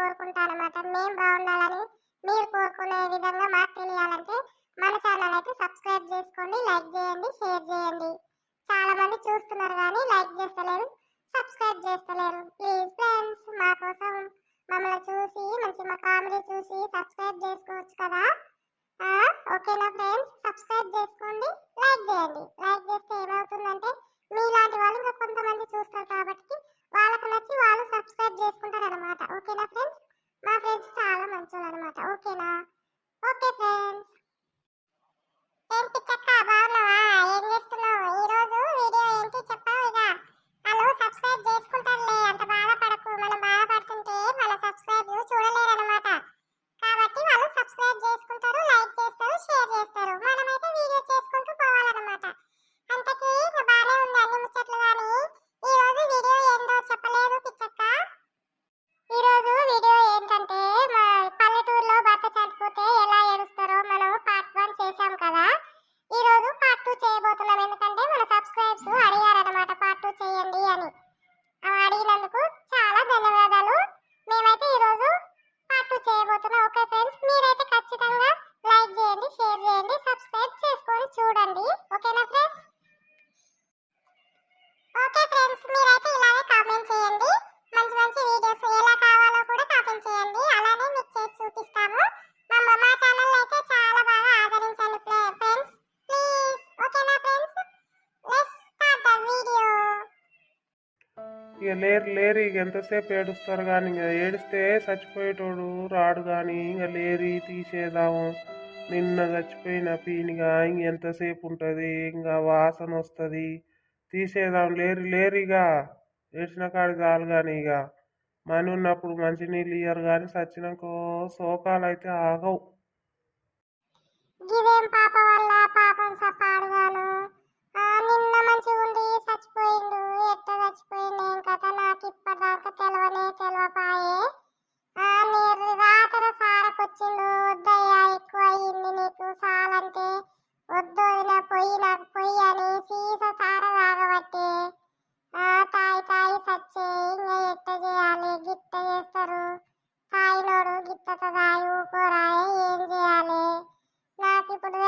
కోరుకుంటాను అన్నమాట. మేము బాగుండాలని మీరు కోరుకునే విధంగా మాకు తెలియాలంటే మన ఛానల్ అయితే సబ్స్క్రైబ్ చేసుకోండి, లైక్ చేయండి, షేర్ చేయండి. చాలా మంది చూస్తున్నారు కానీ లైక్ చేస్తలేరు, సబ్స్క్రైబ్ చేస్తలేరు. ప్లీజ్ ఫ్రెండ్స్, మా కోసం మమ్మల్ని చూసి మా కామెడీ చూసి సబ్స్క్రైబ్ చేసుకోవచ్చు కదా. ఓకేనా ఫ్రెండ్స్, సబ్స్క్రైబ్ చేసుకోండి, లైక్ చేయండి. లైక్ చేస్తే ఏమవుతుందంటే మీలాంటి వాళ్ళు ఇంకా కొంతమంది చూస్తారు కాబట్టి వాళ్ళకి నచ్చి వాళ్ళు సబ్స్క్రైబ్ చేసుకుంటారు అనమాట. ఓకేనా ఫ్రెండ్స్, మా ఫ్రెండ్స్ చాలా మంచోళ్ళు అనమాట. ఓకేనా? Okay friends. ఏంటి చక్క బాగున్నావా? ఏం చేస్తున్నావు? ఈ రోజు వీడియో ఏంటి చెప్పావు? ఇక వాళ్ళు సబ్స్క్రైబ్ చేసుకుంటారులే, అంత బాధపడకు. మనం బాధపడుతుంటే మన సబ్స్క్రైబ్ చూడలేరు అనమాట. కాబట్టి వాళ్ళు సబ్స్క్రైబ్ చేసుకుంటారు, లైక్ చేస్తారు, షేర్ చేస్తారు. మనమైతే వీడియో చేసుకుంటూ పోవాలన్నమాట. అంతకీ బాగానే ఉంది అన్ని ముచ్చట్లు. కానీ ఈ రోజు వీడియో ఏందో చెప్పలేదు పిచ్చక్క. ఈ రోజు వీడియో ఏంటంటే మా పల్లెటూరులో భర్త చనిపోతే ఎలా ఏడుస్తారో మనం పార్ట్ 1 చేశాం కదా. ఈ రోజు పార్ట్ 2 చేయబోతున్నాం. ఎందుకంటే మన సబ్స్క్రైబ్స్ అడిగారన్నమాట పార్ట్ 2 చేయండి అని. అడిగినందుకు చాలా ధన్యవాదాలు. మేమైతే ఈ రోజు పార్ట్ 2 చేయబోతున్నాం. ఓకే ఫ్రెండ్స్, మీరైతే ఖచ్చితంగా లైక్ చేయండి, షేర్ చేయండి, సబ్స్క్రైబ్ చేసుకొని చూడండి. ఓకేనా ఫ్రెండ్స్? ఓకే ఫ్రెండ్స్, మీరైతే ఇలాగే కామెంట్ చేయండి. మంచి మంచి వీడియోస్ ఎలా కావాలో కూడా కామెంట్ చేయండి. అలానే మీకు చేసి చూపిస్తాము. మా ఛానల్ అయితే చాలా బాగా ఆదరించండి ఫ్రెండ్స్, ప్లీజ్. ఓకేనా friends, let's start the video. ఇక లేరు ఇక ఎంతసేపు ఏడుస్తారు కానీ ఇక ఏడిస్తే చచ్చిపోయేటోడు రాడు. కానీ ఇక లేరి తీసేద్దాము. నిన్న చచ్చిపోయిన పీనిగా ఇంక ఎంతసేపు ఉంటుంది, ఇంకా వాసన వస్తుంది. తీసేద్దాం, లేరు ఇక ఏడ్చిన కాడి చాలు. కానీ ఇక మని ఉన్నప్పుడు మంచినీళ్ళు ఇయ్యరు, కానీ చచ్చినాక శోకాలు అయితే ఆగవు. గిదేం పాప వల్ల పాపం సపాడుగాను. నిన్న మంచిగా ఉండి చచ్చిపోయిండు. ఎట్ట చచ్చిపోయిండు ఏం కథ నాకు ఇప్పటిదాకా తెలవపాయే. మీరు రాత్ర సారకొచ్చిండు. వద్దయ్యా, ఎక్కువ అయ్యింది నీకు సాలంటే. వద్దు నాకు పొయ్యి అని సీస సార తాగబట్టి తాయి సచ్చే. ఇంకా ఎట్ట చేయాలి? గిట్ట చేస్తారు. తాయినోడు గిట్టత తాయి ఊకోరాయే, ఏం చేయాలి? నాకు ఇప్పుడు